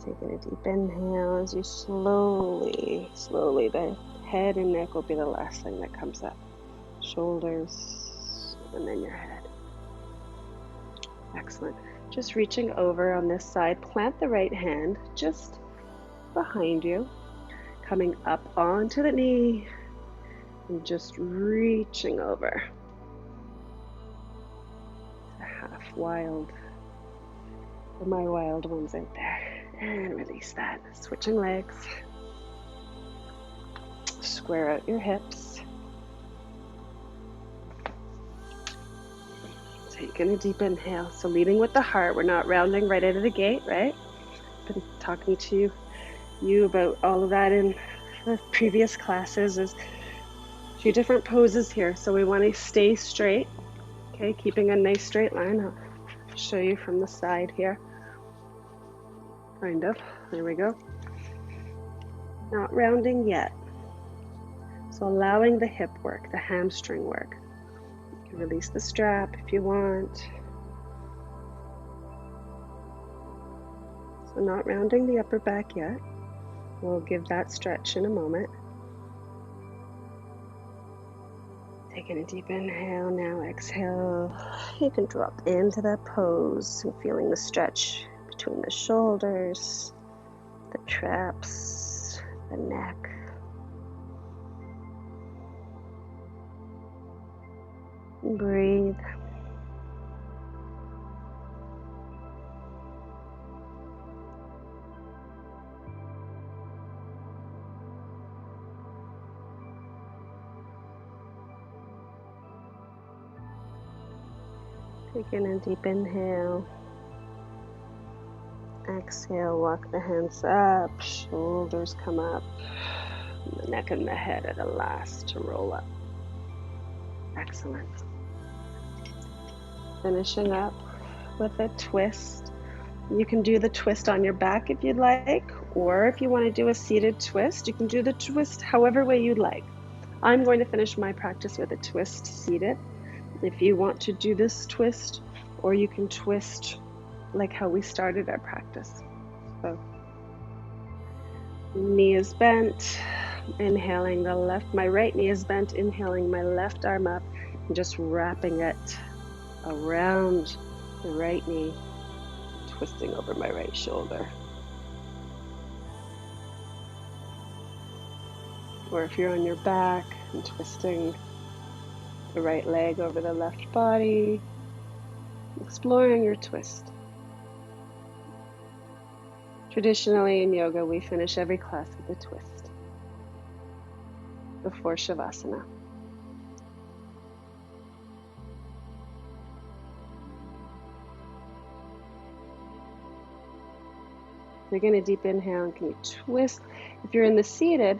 Taking a deep inhale as you slowly, the head and neck will be the last thing that comes up. Shoulders, and then your head. Excellent. Just reaching over on this side, plant the right hand just behind you, coming up onto the knee, and just reaching over. A half wild for my wild ones out there. And release that. Switching legs. Square out your hips. Taking a deep inhale. So leading with the heart. We're not rounding right out of the gate, right? Been talking to you about all of that in the previous classes. There's a few different poses here. So we want to stay straight. Okay, keeping a nice straight line. I'll show you from the side here. Kind of. There we go. Not rounding yet. So allowing the hip work, the hamstring work. You can release the strap if you want. So not rounding the upper back yet. We'll give that stretch in a moment. Taking a deep inhale, now exhale. You can drop into that pose and feeling the stretch between the shoulders, the traps, the neck. And breathe. Taking a deep inhale. Exhale, walk the hands up, shoulders come up, the neck and the head are the last to roll up. Excellent. Finishing up with a twist. You can do the twist on your back if you'd like, or if you want to do a seated twist, you can do the twist however way you'd like. I'm going to finish my practice with a twist seated. If you want to do this twist, or you can twist like how we started our practice. So, knee is bent, inhaling the left, my right knee is bent, inhaling my left arm up, and just wrapping it around the right knee, twisting over my right shoulder. Or if you're on your back and twisting the right leg over the left body, exploring your twist. Traditionally in yoga, we finish every class with a twist before Shavasana. You're going to deep inhale, and can you twist? If you're in the seated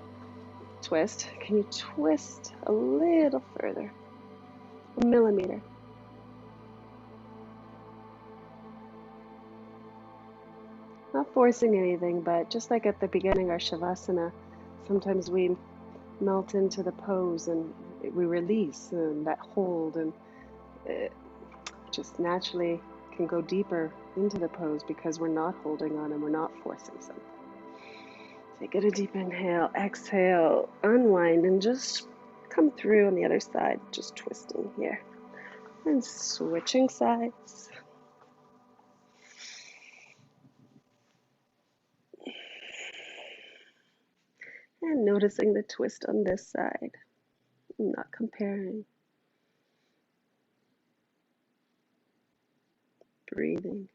twist, can you twist a little further, a millimeter? Not forcing anything, but just like at the beginning, our Shavasana, sometimes we melt into the pose and we release and that hold, and it just naturally can go deeper into the pose because we're not holding on and we're not forcing something. Take a deep inhale, exhale, unwind, and just come through on the other side, just twisting here and switching sides. And noticing the twist on this side, not comparing. Breathing.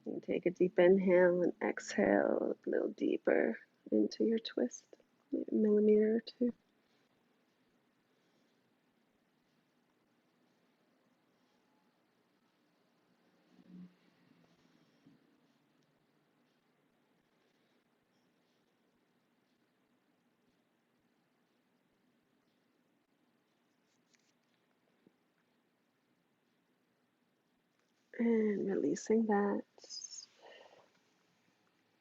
And take a deep inhale and exhale a little deeper into your twist, maybe a millimeter or two. And releasing that.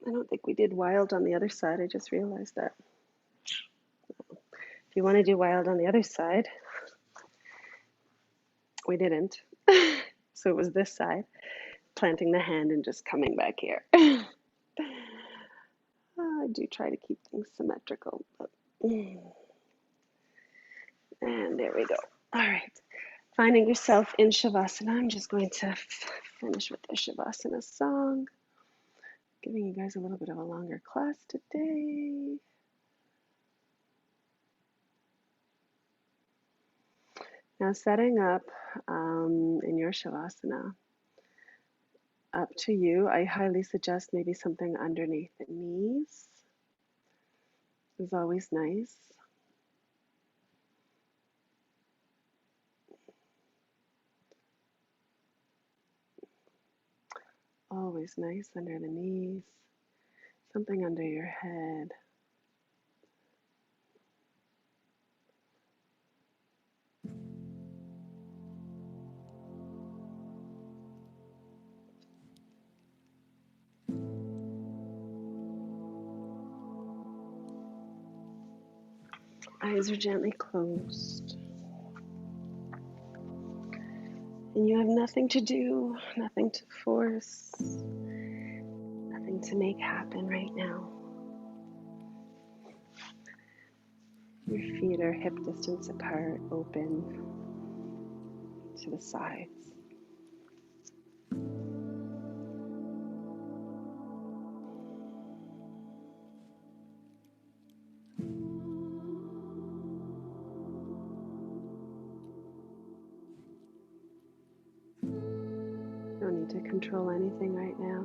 I don't think we did wild on the other side. I just realized that. If you want to do wild on the other side, we didn't. So it was this side, planting the hand and just coming back here. I do try to keep things symmetrical, but and there we go. All right. Finding yourself in Shavasana. I'm just going to finish with the Shavasana song. Giving you guys a little bit of a longer class today. Now setting up in your Shavasana, up to you. I highly suggest maybe something underneath the knees is always nice. Always nice under the knees. Something under your head. Eyes are gently closed. And you have nothing to do, nothing to force, nothing to make happen right now. Your feet are hip distance apart, open to the sides. No need to control anything right now.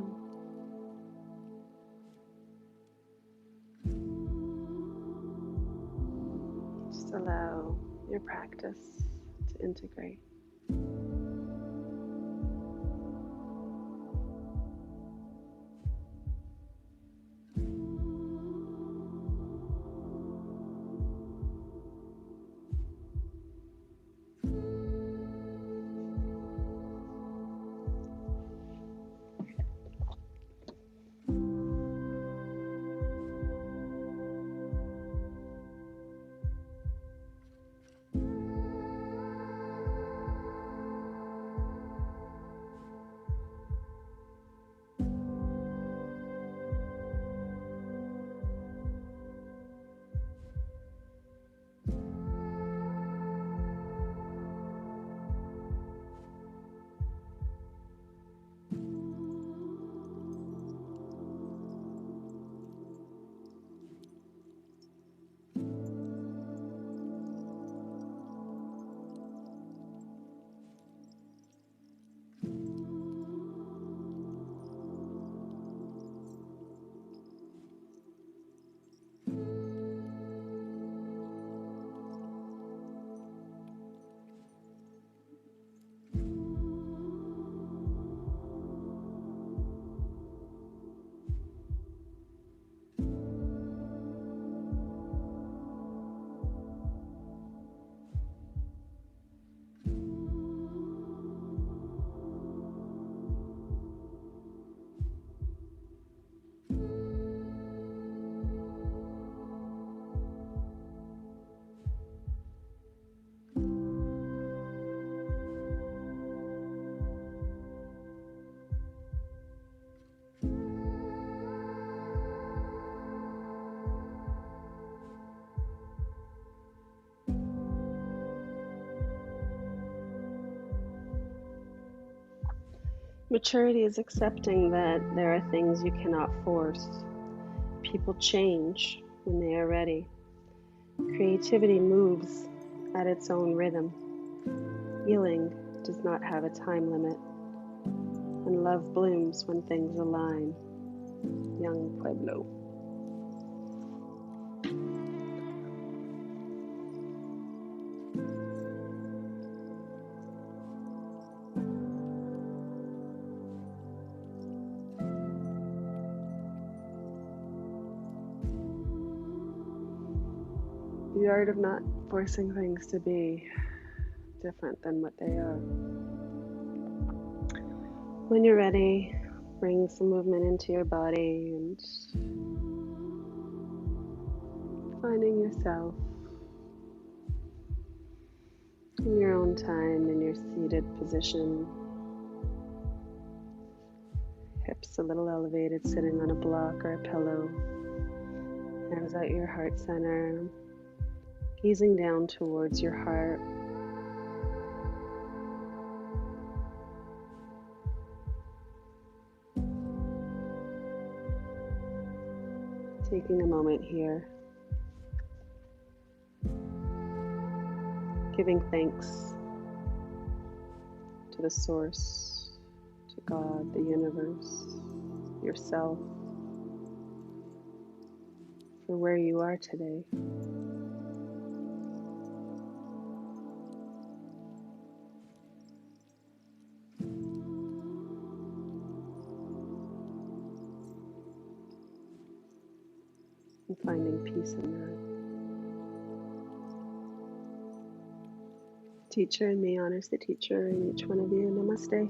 Just allow your practice to integrate. Maturity is accepting that there are things you cannot force. People change when they are ready. Creativity moves at its own rhythm. Healing does not have a time limit. And love blooms when things align. Young Pueblo. The art of not forcing things to be different than what they are. When you're ready, bring some movement into your body and finding yourself in your own time in your seated position. Hips a little elevated, sitting on a block or a pillow. Hands at your heart center, gazing down towards your heart. Taking a moment here, giving thanks to the source, to God, the universe, yourself, for where you are today. And finding peace in that. Teacher in me honors the teacher in each one of you. Namaste.